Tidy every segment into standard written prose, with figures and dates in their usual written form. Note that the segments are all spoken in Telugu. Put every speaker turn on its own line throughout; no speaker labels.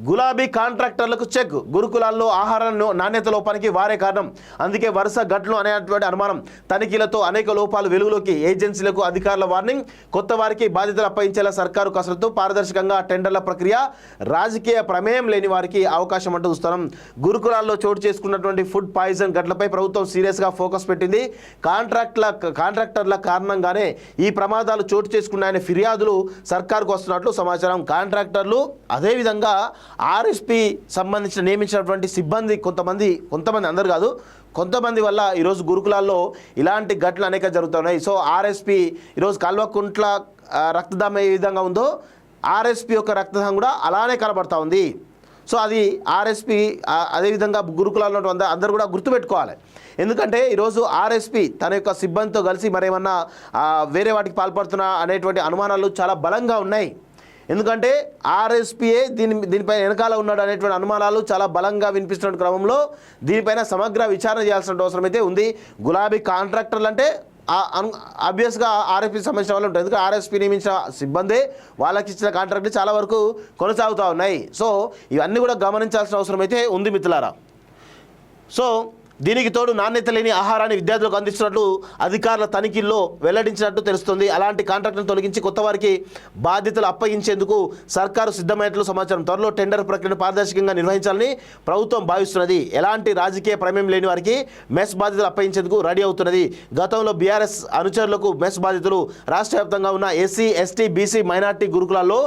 గులాబీ కాంట్రాక్టర్లకు చెక్. గురుకులాల్లో ఆహార నాణ్యత లోపానికి వారే కారణం. అందుకే వరుస ఘటనలు అనేటువంటి అనుమానం. తనిఖీలతో అనేక లోపాలు వెలుగులోకి. ఏజెన్సీలకు అధికారుల వార్నింగ్. కొత్త వారికి బాధ్యతలు అప్పగించేలా సర్కారు కసరత్తు. పారదర్శకంగా టెండర్ల ప్రక్రియ. రాజకీయ ప్రమేయం లేని వారికి అవకాశం అంటూ చూస్తున్నాం. గురుకులాల్లో చోటు చేసుకున్నటువంటి ఫుడ్ పాయిజన్ ఘటనలపై ప్రభుత్వం సీరియస్గా ఫోకస్ పెట్టింది. కాంట్రాక్టర్ల కారణంగానే ఈ ప్రమాదాలు చోటు చేసుకున్నాయనే ఫిర్యాదులు సర్కారుకు వస్తున్నట్లు సమాచారం. కాంట్రాక్టర్లు అదేవిధంగా ఆర్ఎస్పీ సంబంధించిన నియమించినటువంటి సిబ్బంది కొంతమంది అందరు కాదు, కొంతమంది వల్ల ఈరోజు గురుకులాల్లో ఇలాంటి ఘటనలు అనేక జరుగుతున్నాయి. సో ఆర్ఎస్పీ ఈరోజు కల్వకుంట్ల రక్తదానం ఏ విధంగా ఉందో ఆర్ఎస్పీ యొక్క రక్తదానం కూడా అలానే కనబడతా ఉంది. సో అది ఆర్ఎస్పీ అదేవిధంగా గురుకులాల్లో అందరూ కూడా గుర్తుపెట్టుకోవాలి. ఎందుకంటే ఈరోజు ఆర్ఎస్పీ తన యొక్క సిబ్బందితో కలిసి మరేమన్నా వేరే వాటికి పాల్పడుతున్నా అనేటువంటి అనుమానాలు చాలా బలంగా ఉన్నాయి. ఎందుకంటే ఆర్ఎస్పీఏ దీనిపైన వెనకాల ఉన్నాడు అనేటువంటి అనుమానాలు చాలా బలంగా వినిపిస్తున్న క్రమంలో దీనిపైన సమగ్ర విచారణ చేయాల్సిన అవసరం అయితే ఉంది. గులాబీ కాంట్రాక్టర్లు అంటే ఆబ్వియస్గా ఆర్ఎస్పీకి సంబంధించిన వాళ్ళు ఉంటారు. ఎందుకంటే ఆర్ఎస్పీ నియమించిన సిబ్బంది వాళ్ళకి ఇచ్చిన కాంట్రాక్ట్లు చాలా వరకు కొనసాగుతూ ఉన్నాయి. సో ఇవన్నీ కూడా గమనించాల్సిన అవసరం అయితే ఉంది మిత్రులారా. సో దీనికి తోడు నాణ్యత లేని ఆహారాన్ని విద్యార్థులకు అందిస్తున్నట్లు అధికారుల తనిఖీల్లో వెల్లడించినట్టు తెలుస్తుంది. అలాంటి కాంట్రాక్టులను తొలగించి కొత్త వారికి బాధ్యతలు అప్పగించేందుకు సర్కారు సిద్ధమైనట్లు సమాచారం. త్వరలో టెండర్ ప్రక్రియను పారదర్శకంగా నిర్వహించాలని ప్రభుత్వం భావిస్తున్నది. ఎలాంటి రాజకీయ ప్రమేయం లేని వారికి మెస్ బాధ్యతలు అప్పగించేందుకు రెడీ అవుతున్నది. గతంలో బీఆర్ఎస్ అనుచరులకు మెస్ బాధ్యతలు రాష్ట్ర వ్యాప్తంగా ఉన్న ఎస్సీ, ఎస్టీ, బీసీ, మైనార్టీ గురుకులాల్లో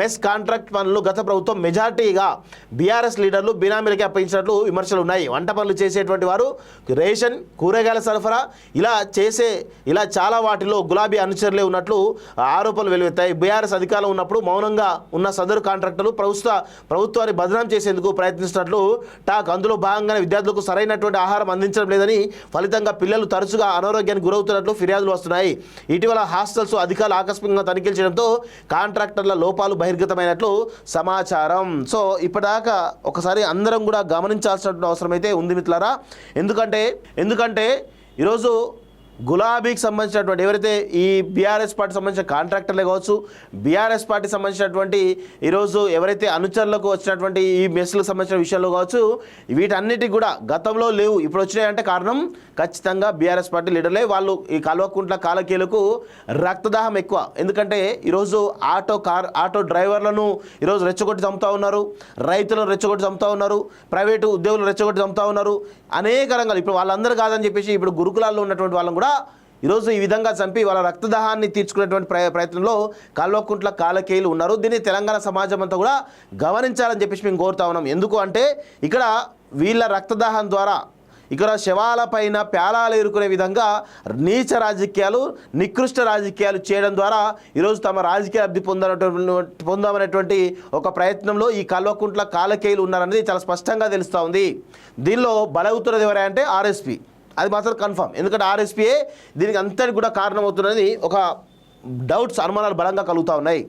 మెస్ కాంట్రాక్ట్ పనులు గత ప్రభుత్వం మెజార్టీగా బీఆర్ఎస్ లీడర్లు బినామీలకి అప్పగించినట్లు విమర్శలు ఉన్నాయి. వంట పనులు చేసేటువంటి వారు రేషన్, కూరగాయల సరఫరా ఇలా చాలా వాటిలో గులాబీ అనుచరులే ఉన్నట్లు ఆరోపణలు వెలువెత్తాయి. బీఆర్ఎస్ అధికారంలో ఉన్నప్పుడు మౌనంగా ఉన్న సదరు కాంట్రాక్టర్లు ప్రభుత్వాన్ని బదనాం చేసేందుకు ప్రయత్నిస్తున్నట్లు టాక్. అందులో భాగంగానే విద్యార్థులకు సరైనటువంటి ఆహారం అందించడం లేదని, ఫలితంగా పిల్లలు తరచుగా అనారోగ్యానికి గురవుతున్నట్లు ఫిర్యాదులు వస్తున్నాయి. ఇటీవల హాస్టల్స్ అధికారులు ఆకస్మికంగా తనిఖీలు చేయడంతో కాంట్రాక్టర్ల లోపాలు బహిర్గతమైనట్లు సమాచారం. సో ఇప్పటిదాకా ఒకసారి అందరం కూడా గమనించాల్సిన అవసరం అయితే ఉంది మిత్రులారా. ఎందుకంటే ఈరోజు గులాబీకి సంబంధించినటువంటి ఎవరైతే ఈ బీఆర్ఎస్ పార్టీ సంబంధించిన కాంట్రాక్టర్లే కావచ్చు, బీఆర్ఎస్ పార్టీ సంబంధించినటువంటి ఈరోజు ఎవరైతే అనుచరులకు వచ్చినటువంటి ఈ మెస్లకు సంబంధించిన విషయాల్లో కావచ్చు, వీటన్నిటికి కూడా గతంలో లేవు, ఇప్పుడు వచ్చినాయంటే కారణం ఖచ్చితంగా బీఆర్ఎస్ పార్టీ లీడర్లే. వాళ్ళు ఈ కల్వకుంట్ల కాలకీలకు రక్తదాహం ఎక్కువ. ఎందుకంటే ఈరోజు ఆటో డ్రైవర్లను ఈరోజు రెచ్చగొట్టి చంపుతూ ఉన్నారు, రైతులను రెచ్చగొట్టి చంపుతూ ఉన్నారు, ప్రైవేటు ఉద్యోగులను రెచ్చగొట్టి చంపుతూ ఉన్నారు. అనేక రంగాలు ఇప్పుడు వాళ్ళందరూ కాదని చెప్పేసి ఇప్పుడు గురుకులాల్లో ఉన్నటువంటి వాళ్ళని కూడా ఈరోజు ఈ విధంగా చంపి వాళ్ళ రక్తదాహాన్ని తీర్చుకునేటువంటి ప్రయత్నంలో కల్వకుంట్ల కాలకేయులు ఉన్నారు. దీన్ని తెలంగాణ సమాజం అంతా కూడా గమనించాలని చెప్పేసి మేము కోరుతా ఉన్నాం. ఎందుకు అంటే ఇక్కడ వీళ్ళ రక్తదాహం ద్వారా ఇక్కడ శవాల పైన ప్యాలాలు ఎరుకునే విధంగా నీచ రాజకీయాలు, నికృష్ట రాజకీయాలు చేయడం ద్వారా ఈరోజు తమ రాజకీయ లబ్ధి పొందామనేటువంటి ఒక ప్రయత్నంలో ఈ కల్వకుంట్ల కాలకేయులు ఉన్నారనేది చాలా స్పష్టంగా తెలుస్తూ ఉంది. దీనిలో బలవుతున్నది ఎవరంటే ఆర్ఎస్పీ, అది మాత్రం కన్ఫర్మ్. ఎందుకంటే ఆర్ఎస్పీయే దీనికి అంతటి కూడా కారణమవుతున్నది ఒక అనుమానాలు బలంగా కలుగుతూ ఉన్నాయి.